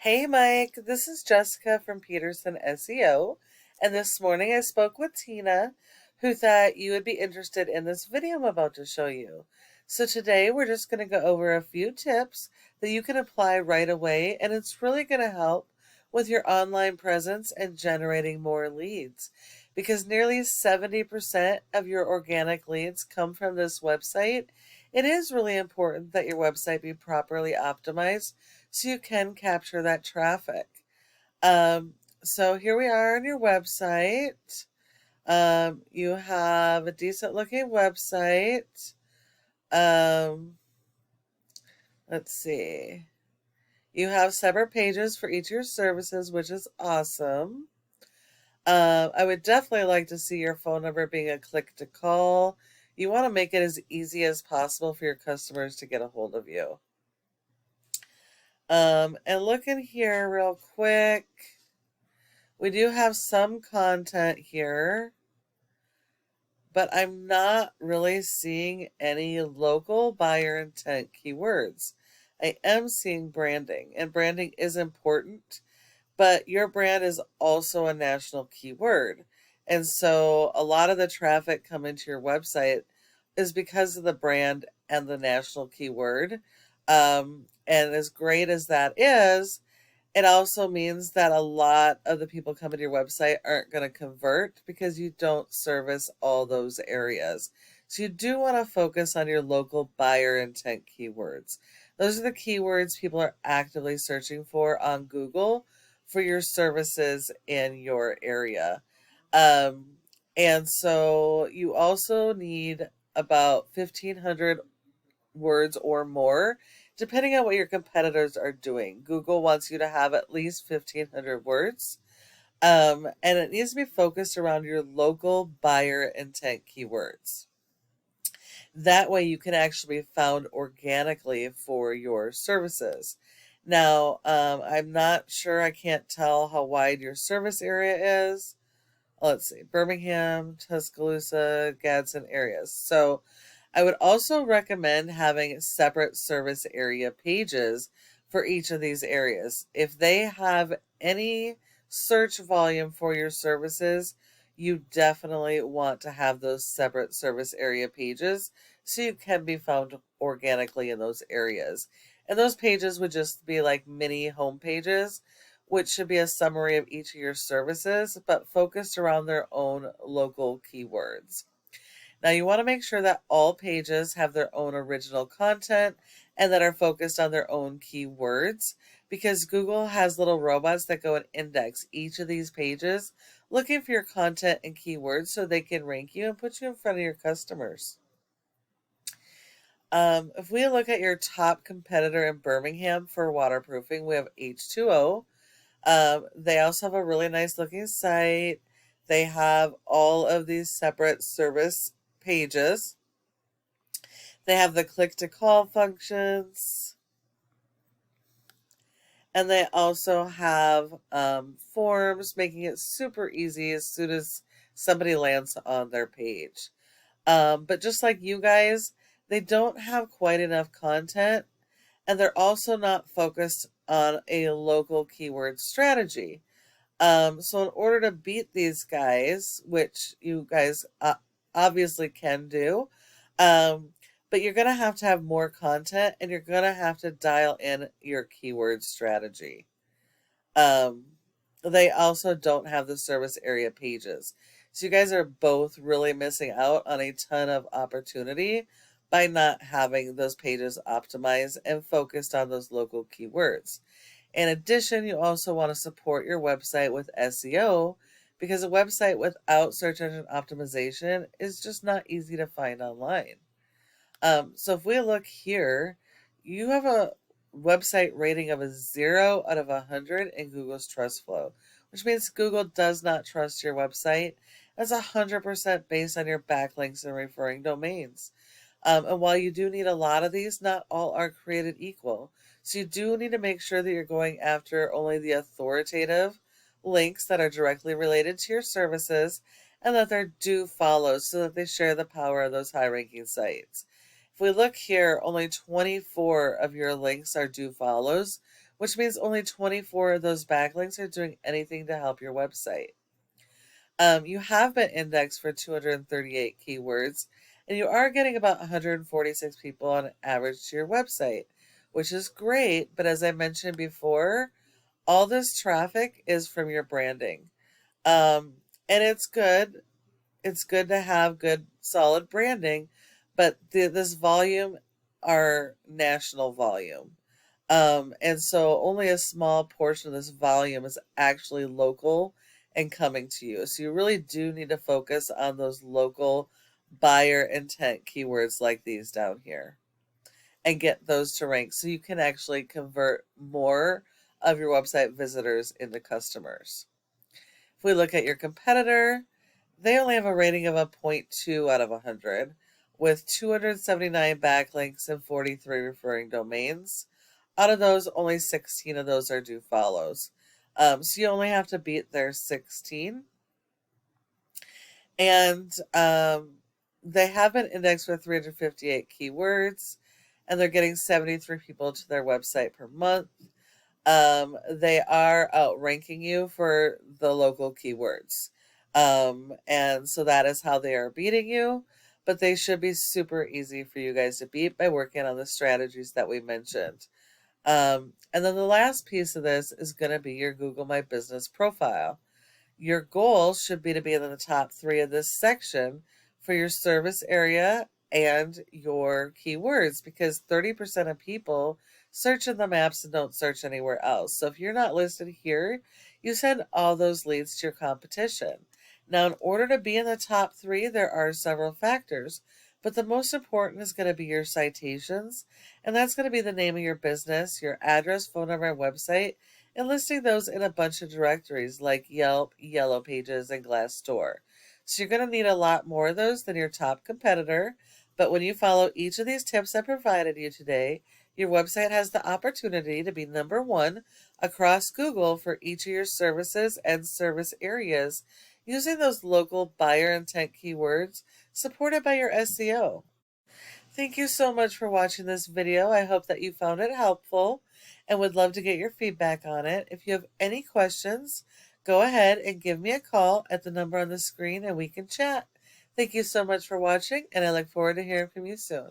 Hey Mike, this is Jessica from Peterson SEO, and this morning I spoke with Tina, who thought you would be interested in this video I'm about to show you. So today we're just going to go over a few tips that you can apply right away, and it's really going to help with your online presence and generating more leads. Because nearly 70% of your organic leads come from this website, it is really important that your website be properly optimized so you can capture that traffic. So here we are on your website. You have a decent looking website. Um, let's see. You have separate pages for each of your services, which is awesome. I would definitely like to see your phone number being a click to call. You want to make it as easy as possible for your customers to get a hold of you. And looking here real quick, we do have some content here, but I'm not really seeing any local buyer intent keywords. I am seeing branding, and branding is important, but your brand is also a national keyword. And so a lot of the traffic coming to your website is because of the brand and the national keyword. And as great as that is, it also means that a lot of the people coming to your website aren't going to convert because you don't service all those areas. So you do want to focus on your local buyer intent keywords. Those are the keywords people are actively searching for on Google for your services in your area. Um, and so you also need about 1,500 words or more, depending on what your competitors are doing. Google wants you to have at least 1,500 words, and it needs to be focused around your local buyer intent keywords. That way you can actually be found organically for your services. Now, I'm not sure, I can't tell how wide your service area is. Let's see, Birmingham, Tuscaloosa, Gadsden areas. So I would also recommend having separate service area pages for each of these areas. If they have any search volume for your services, you definitely want to have those separate service area pages so you can be found organically in those areas. And those pages would just be like mini home pages, which should be a summary of each of your services, but focused around their own local keywords. Now you want to make sure that all pages have their own original content and that are focused on their own keywords, because Google has little robots that go and index each of these pages looking for your content and keywords so they can rank you and put you in front of your customers. If we look at your top competitor in Birmingham for waterproofing, we have H2O. They also have a really nice looking site. They have all of these separate service pages. They have the click to call functions. And they also have forms, making it super easy as soon as somebody lands on their page. But just like you guys, they don't have quite enough content, and they're also not focused on a local keyword strategy. So in order to beat these guys, which you guys obviously can do, but you're going to have more content and you're going to have to dial in your keyword strategy. Um, they also don't have the service area pages. So you guys are both really missing out on a ton of opportunity by not having those pages optimized and focused on those local keywords. In addition, you also want to support your website with SEO, because a website without search engine optimization is just not easy to find online. So if we look here, you have a website rating of a 0 out of 100 in Google's Trust Flow, which means Google does not trust your website. That's 100% based on your backlinks and referring domains. And while you do need a lot of these, not all are created equal. So you do need to make sure that you're going after only the authoritative links that are directly related to your services and that they're do follows so that they share the power of those high ranking sites. If we look here, only 24 of your links are do follows, which means only 24 of those backlinks are doing anything to help your website. You have been indexed for 238 keywords, and you are getting about 146 people on average to your website, which is great. But as I mentioned before, all this traffic is from your branding. And it's good. It's good to have good, solid branding, but this volume are national volume. And so only a small portion of this volume is actually local and coming to you. So you really do need to focus on those local buyer intent keywords like these down here and get those to rank so you can actually convert more of your website visitors into customers. If we look at your competitor, they only have a rating of a 0.2 out of 100 with 279 backlinks and 43 referring domains. Out of those, only 16 of those are do follows. So you only have to beat their 16. And they have been indexed for 358 keywords, and they're getting 73 people to their website per month. They are outranking you for the local keywords. And so that is how they are beating you. But they should be super easy for you guys to beat by working on the strategies that we mentioned. And then the last piece of this is going to be your Google My Business profile. Your goal should be to be in the top 3 of this section for your service area and your keywords, because 30% of people search in the maps and don't search anywhere else. So if you're not listed here, you send all those leads to your competition. Now, in order to be in the top 3, there are several factors, but the most important is going to be your citations, and that's going to be the name of your business, your address, phone number, and website, and listing those in a bunch of directories like Yelp, Yellow Pages, and Glassdoor. So you're going to need a lot more of those than your top competitor, but when you follow each of these tips I provided you today, your website has the opportunity to be number 1 across Google for each of your services and service areas using those local buyer intent keywords supported by your SEO. Thank you so much for watching this video. I hope that you found it helpful and would love to get your feedback on it. If you have any questions, go ahead and give me a call at the number on the screen and we can chat. Thank you so much for watching, and I look forward to hearing from you soon.